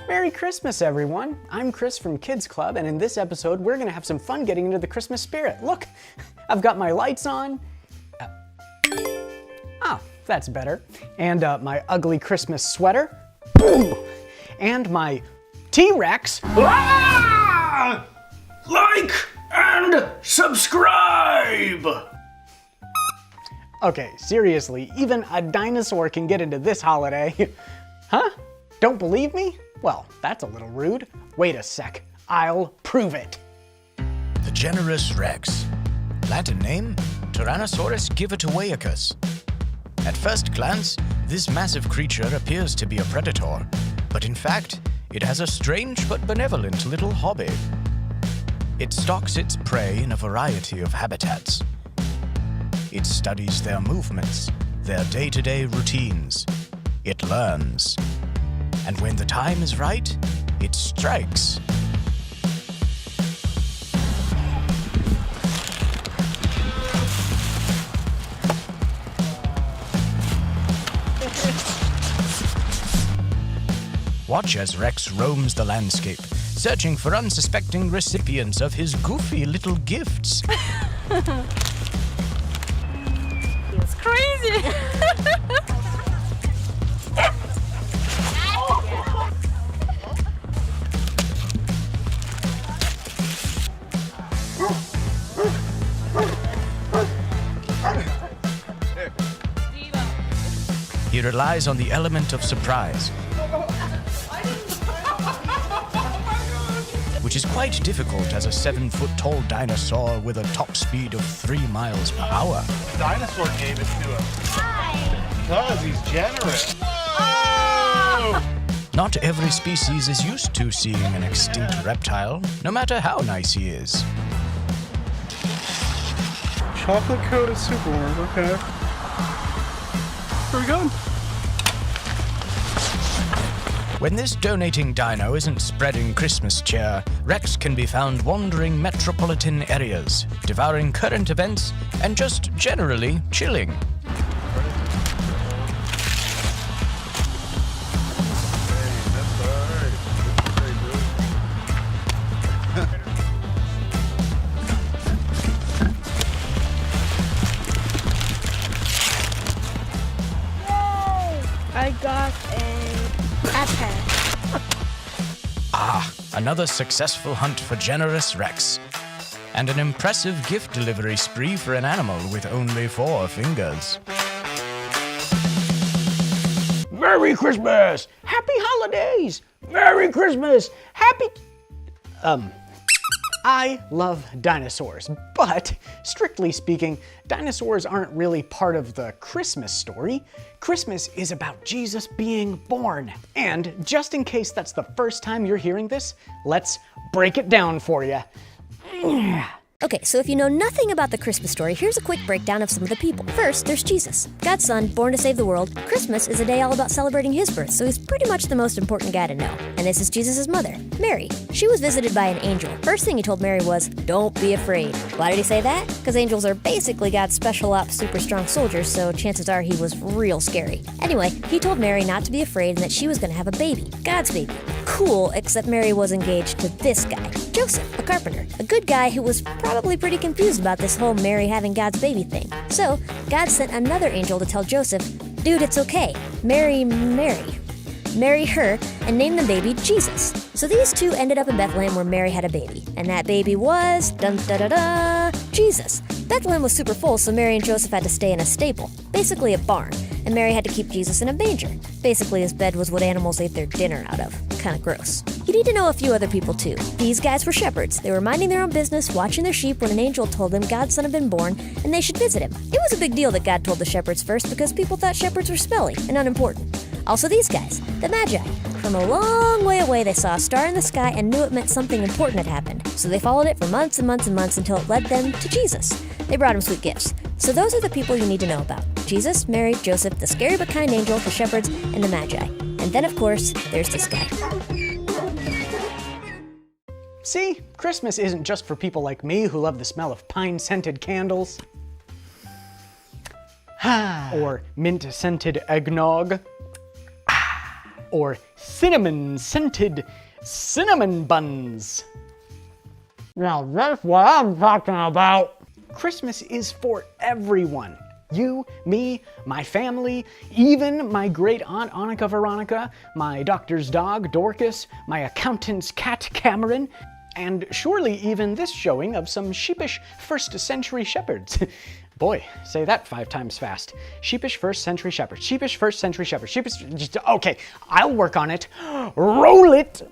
Merry Christmas, everyone! I'm Chris from Kids Club, and in this episode, we're gonna have some fun getting into the Christmas spirit. Look, I've got my lights on. Oh, that's better. And my ugly Christmas sweater. Boom! And my T-Rex. Ah! Like and subscribe! Okay, seriously, even a dinosaur can get into this holiday. Huh? Don't believe me? Well, that's a little rude. Wait a sec, I'll prove it. The generous Rex. Latin name, Tyrannosaurus givertowaicus. At first glance, this massive creature appears to be a predator, but in fact, it has a strange but benevolent little hobby. It stalks its prey in a variety of habitats. It studies their movements, their day-to-day routines. It learns. And when the time is right, it strikes. Watch as Rex roams the landscape, searching for unsuspecting recipients of his goofy little gifts. It's crazy! He relies on the element of surprise, which is quite difficult as a 7-foot-tall dinosaur with a top speed of 3 miles per hour. The dinosaur gave it to him. Because he's generous. Not every species is used to seeing an extinct reptile, no matter how nice he is. Chocolate coated superworm, okay. Where are we going? When this donating dino isn't spreading Christmas cheer, Rex can be found wandering metropolitan areas, devouring current events, and just generally chilling. I got a pepper. Ah, another successful hunt for generous Rex. And an impressive gift delivery spree for an animal with only 4 fingers. Merry Christmas! Happy holidays! Merry Christmas! Happy... I love dinosaurs, but strictly speaking, dinosaurs aren't really part of the Christmas story. Christmas is about Jesus being born. And just in case that's the first time you're hearing this, let's break it down for you. Okay, so if you know nothing about the Christmas story, here's a quick breakdown of some of the people. First, there's Jesus, God's son, born to save the world. Christmas is a day all about celebrating his birth, so he's pretty much the most important guy to know. And this is Jesus' mother, Mary. She was visited by an angel. First thing he told Mary was, "Don't be afraid." Why did he say that? Because angels are basically God's special ops super strong soldiers, so chances are he was real scary. Anyway, he told Mary not to be afraid and that she was going to have a baby, God's baby. Cool, except Mary was engaged to this guy, Joseph, a carpenter, a good guy who was probably pretty confused about this whole Mary having God's baby thing. So, God sent another angel to tell Joseph, "Dude, it's okay. Marry her, and name the baby Jesus." So these two ended up in Bethlehem where Mary had a baby. And that baby was, dun-da-da-da, Jesus. Bethlehem was super full, so Mary and Joseph had to stay in a stable, basically a barn. And Mary had to keep Jesus in a manger. Basically, his bed was what animals ate their dinner out of. Kinda gross. You need to know a few other people too. These guys were shepherds. They were minding their own business, watching their sheep when an angel told them God's son had been born and they should visit him. It was a big deal that God told the shepherds first because people thought shepherds were smelly and unimportant. Also these guys, the Magi. From a long way away, they saw a star in the sky and knew it meant something important had happened. So they followed it for months and months and months until it led them to Jesus. They brought him sweet gifts. So those are the people you need to know about. Jesus, Mary, Joseph, the scary but kind angel, the shepherds, and the Magi. And then, of course, there's this guy. See, Christmas isn't just for people like me who love the smell of pine-scented candles. Or mint-scented eggnog. Or cinnamon-scented cinnamon buns. Now that's what I'm talking about. Christmas is for everyone. You, me, my family, even my great aunt Annika Veronica, my doctor's dog Dorcas, my accountant's cat Cameron, and surely even this showing of some sheepish first-century shepherds. Boy, say that 5 times fast. Sheepish first-century shepherds. Sheepish first-century shepherds. Sheepish. Okay, I'll work on it. Roll it.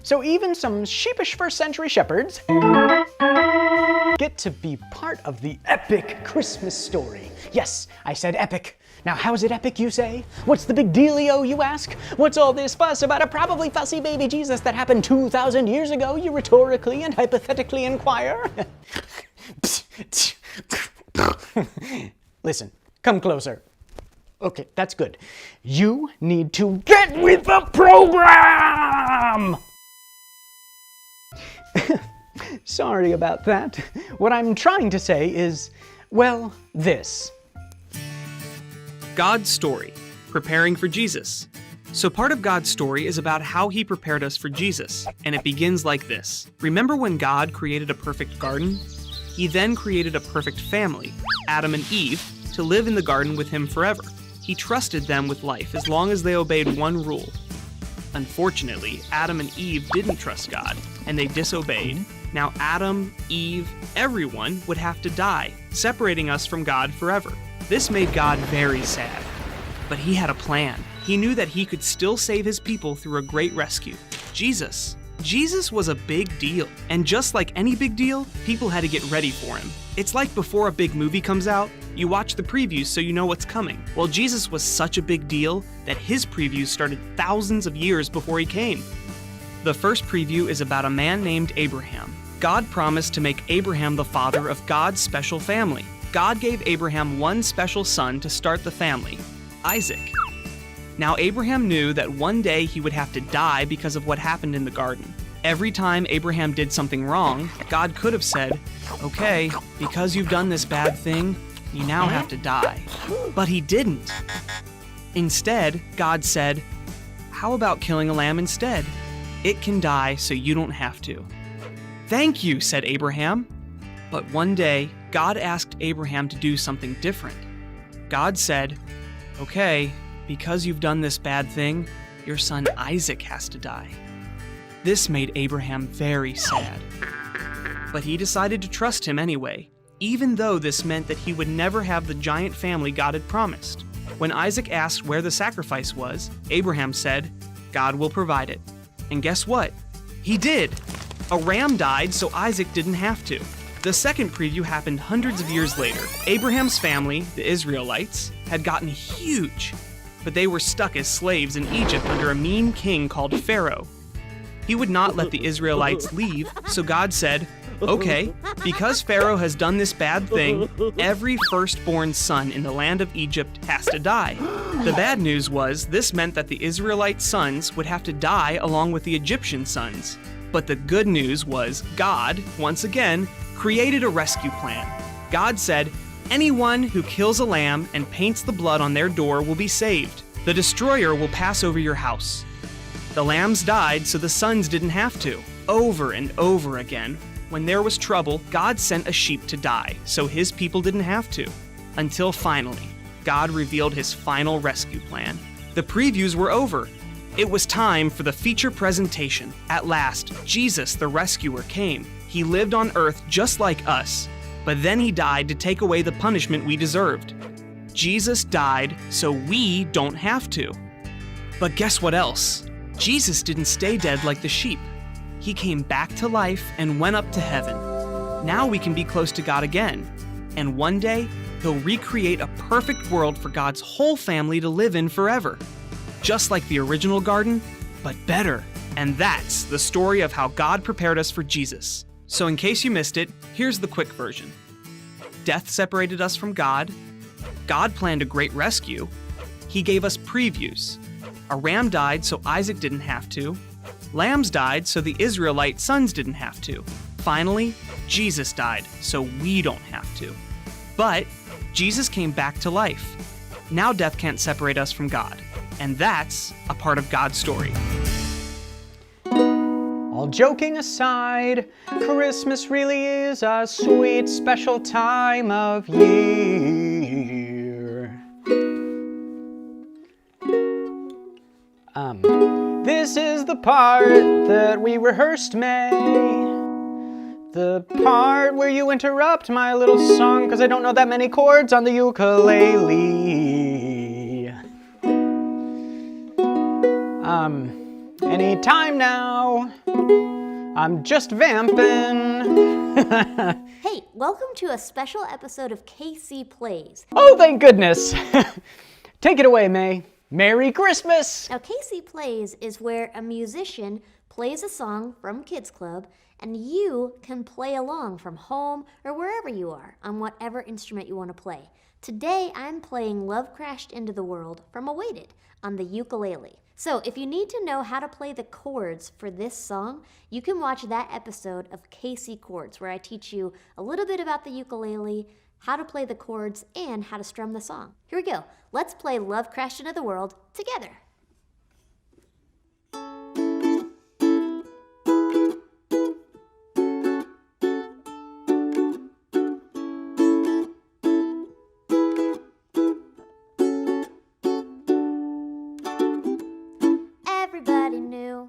So even some sheepish first-century shepherds get to be part of the epic Christmas story. Yes, I said epic. Now how's it epic, you say? What's the big dealio, you ask? What's all this fuss about a probably fussy baby Jesus that happened 2,000 years ago, you rhetorically and hypothetically inquire? Listen, come closer. Okay, that's good. You need to get with the program! Sorry about that. What I'm trying to say is, well, this. God's story, preparing for Jesus. So part of God's story is about how he prepared us for Jesus, and it begins like this. Remember when God created a perfect garden? He then created a perfect family, Adam and Eve, to live in the garden with him forever. He trusted them with life as long as they obeyed one rule. Unfortunately, Adam and Eve didn't trust God, and they disobeyed. Now Adam, Eve, everyone would have to die, separating us from God forever. This made God very sad. But he had a plan. He knew that he could still save his people through a great rescue. Jesus. Jesus was a big deal, and just like any big deal, people had to get ready for him. It's like before a big movie comes out, you watch the previews so you know what's coming. Well, Jesus was such a big deal that his previews started thousands of years before he came. The first preview is about a man named Abraham. God promised to make Abraham the father of God's special family. God gave Abraham one special son to start the family, Isaac. Now Abraham knew that one day he would have to die because of what happened in the garden. Every time Abraham did something wrong, God could have said, "Okay, because you've done this bad thing, you now have to die." But he didn't. Instead, God said, "How about killing a lamb instead? It can die so you don't have to." "Thank you," said Abraham. But one day, God asked Abraham to do something different. God said, "Okay, because you've done this bad thing, your son Isaac has to die." This made Abraham very sad. But he decided to trust him anyway, even though this meant that he would never have the giant family God had promised. When Isaac asked where the sacrifice was, Abraham said, "God will provide it." And guess what? He did. A ram died so Isaac didn't have to. The second preview happened hundreds of years later. Abraham's family, the Israelites, had gotten huge, but they were stuck as slaves in Egypt under a mean king called Pharaoh. He would not let the Israelites leave, so God said, "Okay, because Pharaoh has done this bad thing, every firstborn son in the land of Egypt has to die." The bad news was this meant that the Israelite sons would have to die along with the Egyptian sons. But the good news was God, once again, created a rescue plan. God said, "Anyone who kills a lamb and paints the blood on their door will be saved. The destroyer will pass over your house." The lambs died so the sons didn't have to. Over and over again, when there was trouble, God sent a sheep to die so his people didn't have to. Until finally, God revealed his final rescue plan. The previews were over. It was time for the feature presentation. At last, Jesus, the rescuer, came. He lived on earth just like us, but then he died to take away the punishment we deserved. Jesus died so we don't have to. But guess what else? Jesus didn't stay dead like the sheep. He came back to life and went up to heaven. Now we can be close to God again. And one day, he'll recreate a perfect world for God's whole family to live in forever. Just like the original garden, but better. And that's the story of how God prepared us for Jesus. So in case you missed it, here's the quick version. Death separated us from God. God planned a great rescue. He gave us previews. A ram died so Isaac didn't have to. Lambs died so the Israelite sons didn't have to. Finally, Jesus died so we don't have to. But Jesus came back to life. Now death can't separate us from God. And that's a part of God's story. All joking aside, Christmas really is a sweet, special time of year. This is the part that we rehearsed, May. The part where you interrupt my little song because I don't know that many chords on the ukulele. Any time now. I'm just vamping. Hey, welcome to a special episode of KC Plays. Oh, thank goodness. Take it away, May. Merry Christmas! Now, KC Plays is where a musician plays a song from Kids Club, and you can play along from home or wherever you are on whatever instrument you want to play. Today, I'm playing Love Crashed Into the World from Awaited on the ukulele. So, if you need to know how to play the chords for this song, you can watch that episode of KC Chords, where I teach you a little bit about the ukulele, how to play the chords, and how to strum the song. Here we go. Let's play Love Crashed Into the World together. Everybody knew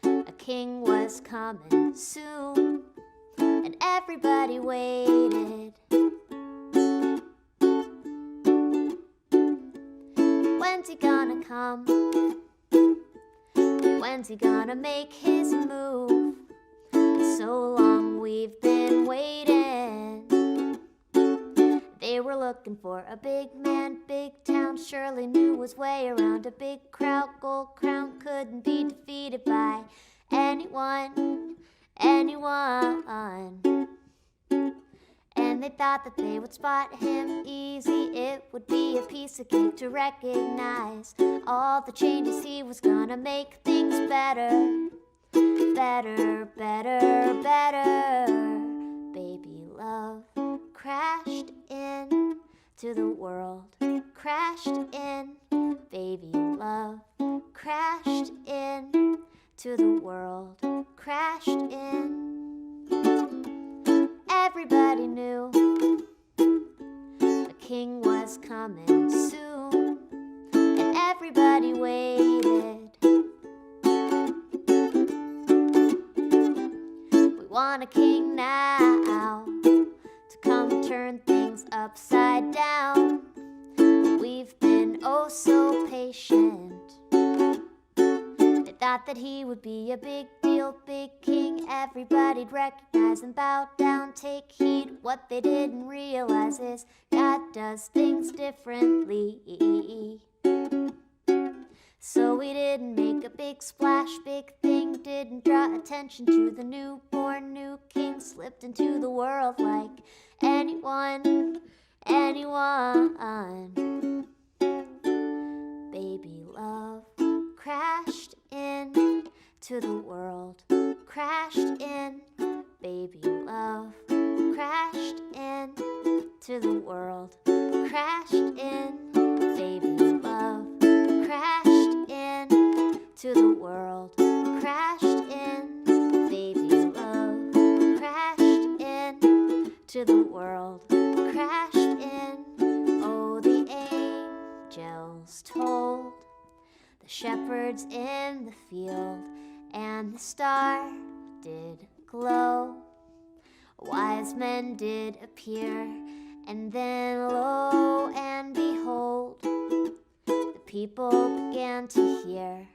a king was coming soon, and everybody waited. When's he gonna come? When's he gonna make his move? So long we've been waiting. They were looking for a big man, big town, surely knew his way around. A big crowd, gold crown, couldn't be defeated by anyone. And And they thought that they would spot him easy. It would be a piece of cake to recognize all the changes he was gonna make things better. Better, better, better. Baby love crashed in to the world. Crashed in. Baby love crashed in to the world. Crashed in. Everybody knew the king was coming soon, and everybody waited. We want a king now to come turn things upside down. We've been oh so patient. They thought that he would be a big deal, big king. Everybody'd recognize and bow down, take heed. What they didn't realize is God does things differently. So we didn't make a big splash, big thing. Didn't draw attention to the newborn new king. Slipped into the world like anyone. Baby love crashed in to the world. Crashed in. Baby love crashed in to the world. Crashed in. Baby love crashed in to the world. Crashed in. Baby love crashed in to the world. Crashed in. Oh, the angels told the shepherds in the field, and the star did glow. Wise men did appear, and then lo and behold, the people began to hear,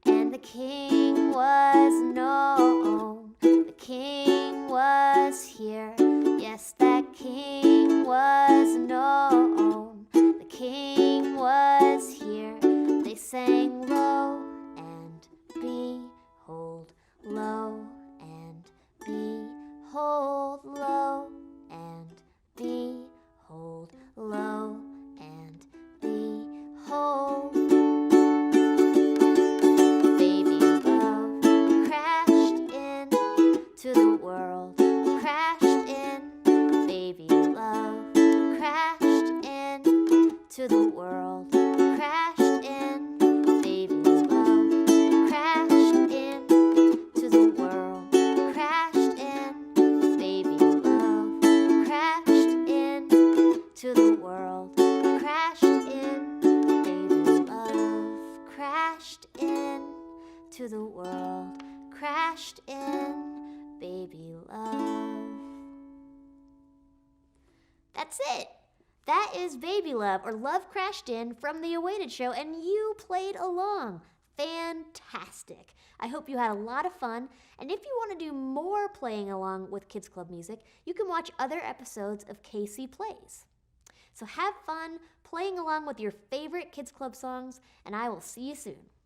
and the king was known. The king was here. Yes, that king was known. The king was here. They sang lo and behold, lo and behold, lo and behold, lo and behold. Baby love crashed in to the world. Crashed in. Baby love crashed in to the world. Crashed in. Baby love crashed in to the world. Crashed in. Baby love crashed in to the world. Crashed in. Baby love crashed in to the world. Crashed in. Baby love. That's it. That is Baby Love, or Love Crashed In, from The Awaited Show, and you played along. Fantastic. I hope you had a lot of fun, and if you want to do more playing along with Kids Club music, you can watch other episodes of KC Plays. So have fun playing along with your favorite Kids Club songs, and I will see you soon.